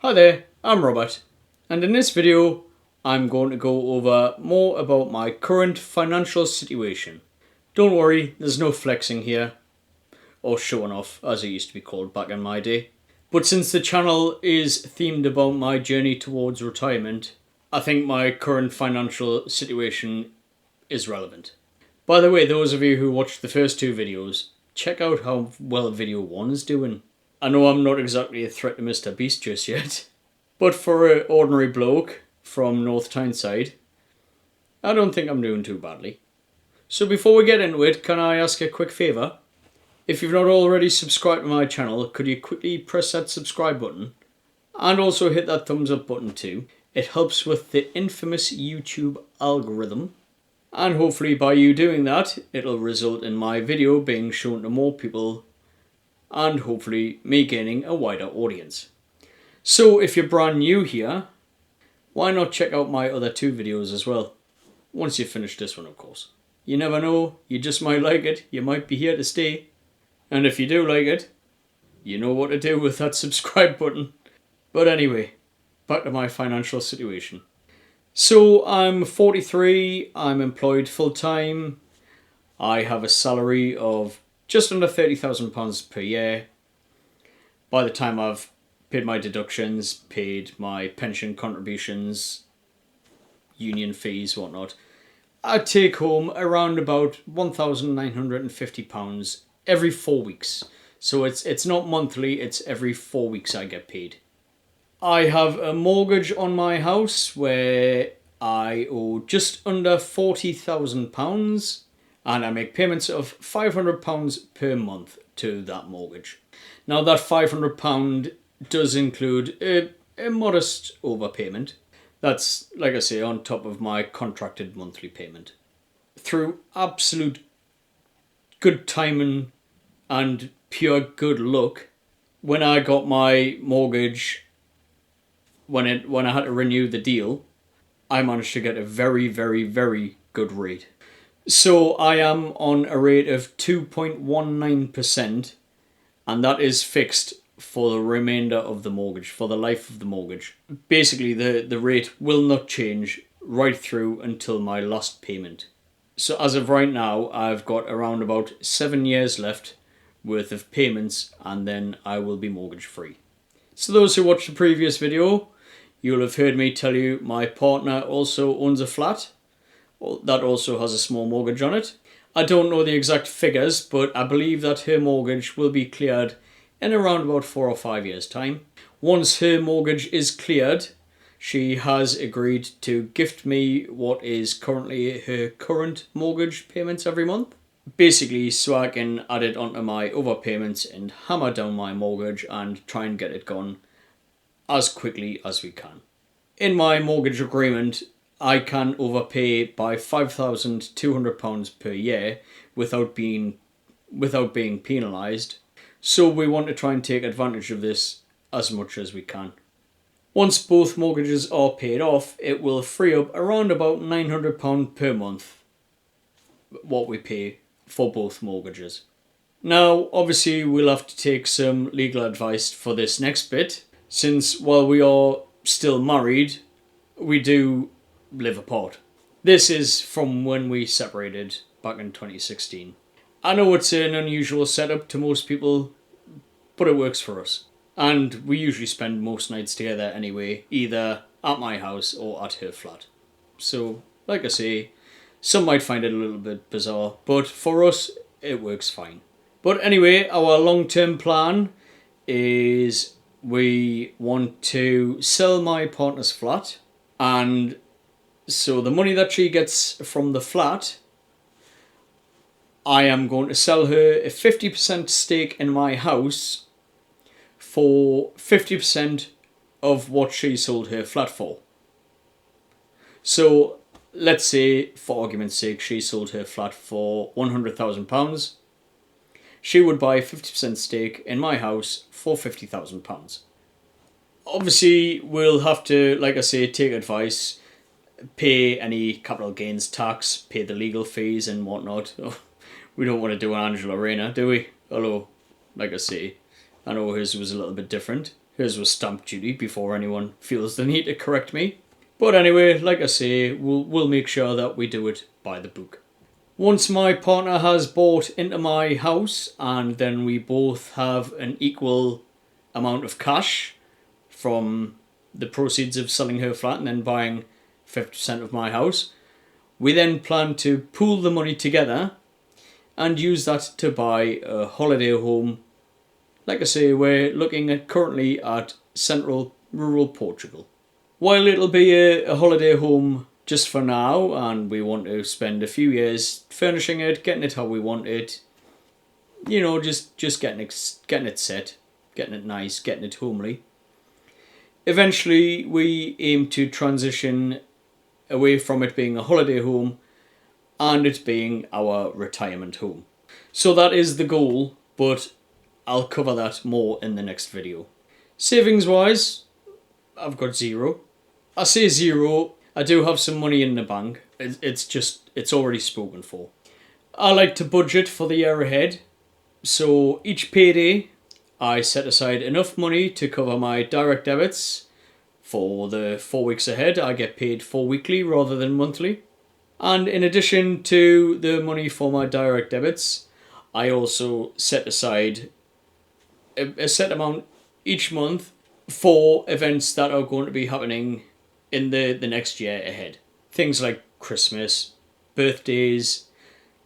Hi there, I'm Robert, and in this video I'm going to go over more about my current financial situation. Don't worry, there's no flexing here, or showing off as it used to be called back in my day. But since the channel is themed about my journey towards retirement, I think my current financial situation is relevant. By the way, those of you who watched the first two videos, check out how well video 1 is doing. I know I'm not exactly a threat to Mr. Beast just yet, but for an ordinary bloke from North Tyneside, I don't think I'm doing too badly. So before we get into it, can I ask a quick favour? If you've not already subscribed to my channel, could you quickly press that subscribe button? And also hit that thumbs up button too. It helps with the infamous YouTube algorithm. And hopefully by you doing that, it'll result in my video being shown to more people and hopefully me gaining a wider audience. So if you're brand new here, why not check out my other two videos as well? Once you finish this one, of course. You never know, you just might like it, you might be here to stay. And if you do like it, you know what to do with that subscribe button. But anyway, back to my financial situation. So I'm 43, I'm employed full time, I have a salary of just under £30,000 per year. By the time I've paid my deductions, paid my pension contributions, union fees, whatnot, I take home around about £1,950 every 4 weeks. So it's not monthly, it's every 4 weeks I get paid. I have a mortgage on my house where I owe just under £40,000 and I make payments of £500 per month to that mortgage. Now that £500 does include a modest overpayment. That's, like I say, on top of my contracted monthly payment. Through absolute good timing and pure good luck, when I got my mortgage, when I had to renew the deal, I managed to get a very, very, very good rate. So I am on a rate of 2.19%, and that is fixed for the remainder of the mortgage, for the life of the mortgage. Basically, the rate will not change right through until my last payment. So as of right now, I've got around about 7 years left worth of payments, and then I will be mortgage free. So those who watched the previous video, you'll have heard me tell you my partner also owns a flat that also has a small mortgage on it. I don't know the exact figures, but I believe that her mortgage will be cleared in around about 4 or 5 years' time. Once her mortgage is cleared, she has agreed to gift me what is currently her current mortgage payments every month. Basically, so I can add it onto my overpayments and hammer down my mortgage and try and get it gone as quickly as we can. In my mortgage agreement, I can overpay by £5,200 per year without being penalised. So we want to try and take advantage of this as much as we can. Once both mortgages are paid off, it will free up around about £900 per month, what we pay for both mortgages. Now, obviously, we'll have to take some legal advice for this next bit, since while we are still married, we do live apart. This is from when we separated back in 2016. I know it's an unusual setup to most people, but it works for us. And we usually spend most nights together anyway, either at my house or at her flat. So, like I say, some might find it a little bit bizarre, but for us, it works fine. But anyway, our long-term plan is we want to sell my partner's flat, and so the money that she gets from the flat, I am going to sell her a 50% stake in my house for 50% of what she sold her flat for. So let's say, for argument's sake, she sold her flat for £100,000. She would buy a 50% stake in my house for £50,000. Obviously, we'll have to, like I say, take advice, pay any capital gains tax, pay the legal fees and whatnot. We don't want to do an Angela Rayner, do we? Although, like I say, I know hers was a little bit different. Hers was stamp duty before anyone feels the need to correct me. But anyway, like I say, we'll make sure that we do it by the book. Once my partner has bought into my house and then we both have an equal amount of cash from the proceeds of selling her flat and then buying 50% of my house, we then plan to pool the money together and use that to buy a holiday home. Like I say, we're looking at currently at central rural Portugal. While it'll be a holiday home just for now, and we want to spend a few years furnishing it, getting it how we want it, you know, just getting it set, getting it nice, getting it homely. Eventually, we aim to transition away from it being a holiday home and it being our retirement home. So that is the goal, but I'll cover that more in the next video. Savings wise, I've got zero. I say zero, I do have some money in the bank. It's already spoken for. I like to budget for the year ahead. So each payday, I set aside enough money to cover my direct debits. For the 4 weeks ahead, I get paid 4 weekly rather than monthly. And in addition to the money for my direct debits, I also set aside a set amount each month for events that are going to be happening in the next year ahead. Things like Christmas, birthdays,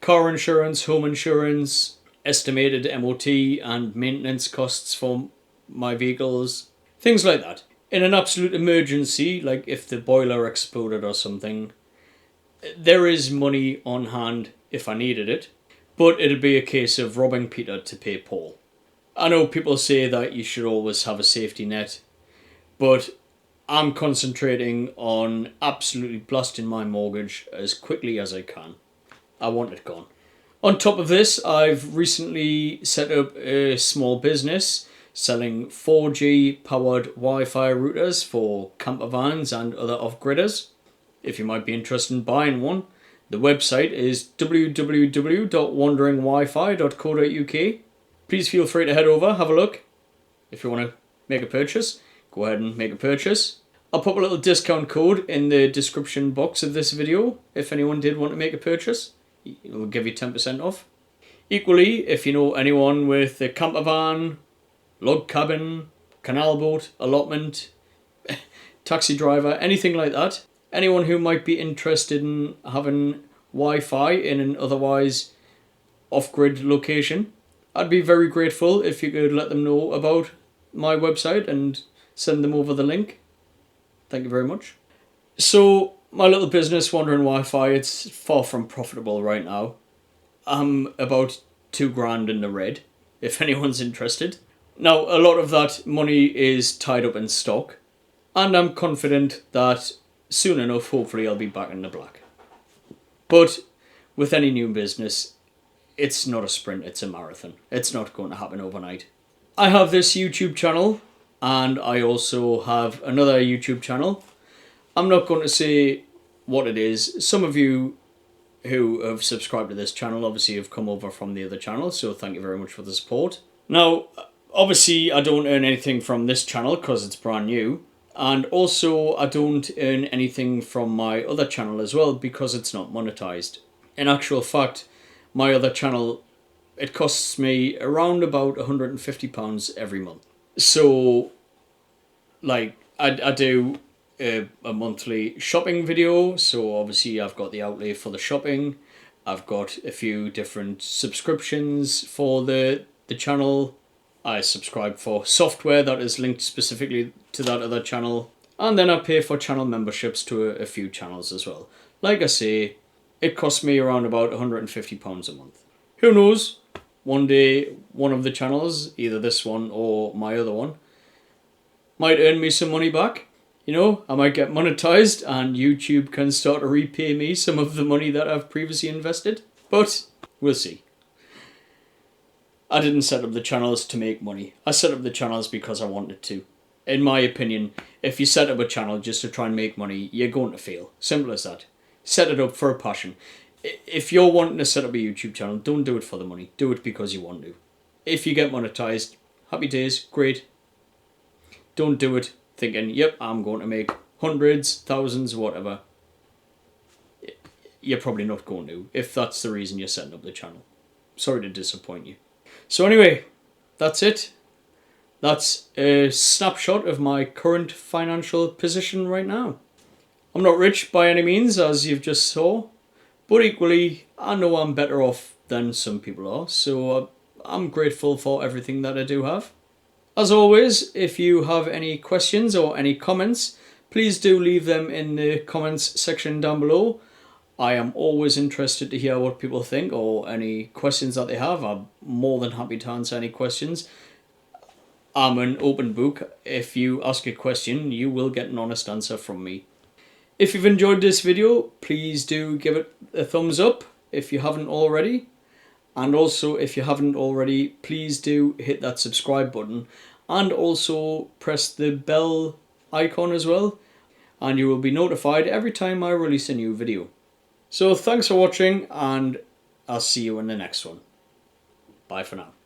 car insurance, home insurance, estimated MOT and maintenance costs for my vehicles, things like that. In an absolute emergency, like if the boiler exploded or something, there is money on hand if I needed it, but it'd be a case of robbing Peter to pay Paul. I know people say that you should always have a safety net, but I'm concentrating on absolutely blasting my mortgage as quickly as I can. I want it gone. On top of this, I've recently set up a small business selling 4G powered Wi-Fi routers for camper vans and other off-gridders. If you might be interested in buying one, the website is www.wanderingwifi.co.uk. Please feel free to head over, have a look. If you want to make a purchase, go ahead and make a purchase. I'll put a little discount code in the description box of this video if anyone did want to make a purchase. It will give you 10% off. Equally, if you know anyone with a camper van, log cabin, canal boat, allotment, taxi driver, anything like that, anyone who might be interested in having Wi-Fi in an otherwise off-grid location, I'd be very grateful if you could let them know about my website and send them over the link. Thank you very much. So, my little business, Wandering Wi-Fi, it's far from profitable right now. I'm about £2,000 in the red, if anyone's interested. Now, a lot of that money is tied up in stock, and I'm confident that soon enough, hopefully, I'll be back in the black. But with any new business, it's not a sprint, it's a marathon. It's not going to happen overnight. I have this YouTube channel, and I also have another YouTube channel. I'm not going to say what it is. Some of you who have subscribed to this channel obviously have come over from the other channel, so thank you very much for the support. Now, obviously, I don't earn anything from this channel because it's brand new. And also, I don't earn anything from my other channel as well because it's not monetized. In actual fact, my other channel, it costs me around about £150 every month. So, like, I do a monthly shopping video, so obviously I've got the outlay for the shopping. I've got a few different subscriptions for the channel. I subscribe for software that is linked specifically to that other channel. And then I pay for channel memberships to a few channels as well. Like I say, it costs me around about £150 a month. Who knows? One day, one of the channels, either this one or my other one, might earn me some money back. You know, I might get monetized and YouTube can start to repay me some of the money that I've previously invested. But we'll see. I didn't set up the channels to make money. I set up the channels because I wanted to. In my opinion, if you set up a channel just to try and make money, you're going to fail. Simple as that. Set it up for a passion. If you're wanting to set up a YouTube channel, don't do it for the money. Do it because you want to. If you get monetized, happy days, great. Don't do it thinking, yep, I'm going to make hundreds, thousands, whatever. You're probably not going to, if that's the reason you're setting up the channel. Sorry to disappoint you. So anyway, that's it. That's a snapshot of my current financial position right now. I'm not rich by any means, as you've just saw, but equally, I know I'm better off than some people are, so I'm grateful for everything that I do have. As always, if you have any questions or any comments, please do leave them in the comments section down below. I am always interested to hear what people think or any questions that they have. I'm more than happy to answer any questions. I'm an open book. If you ask a question, you will get an honest answer from me. If you've enjoyed this video, please do give it a thumbs up if you haven't already. And also, if you haven't already, please do hit that subscribe button and also press the bell icon as well, and you will be notified every time I release a new video. So thanks for watching, and I'll see you in the next one. Bye for now.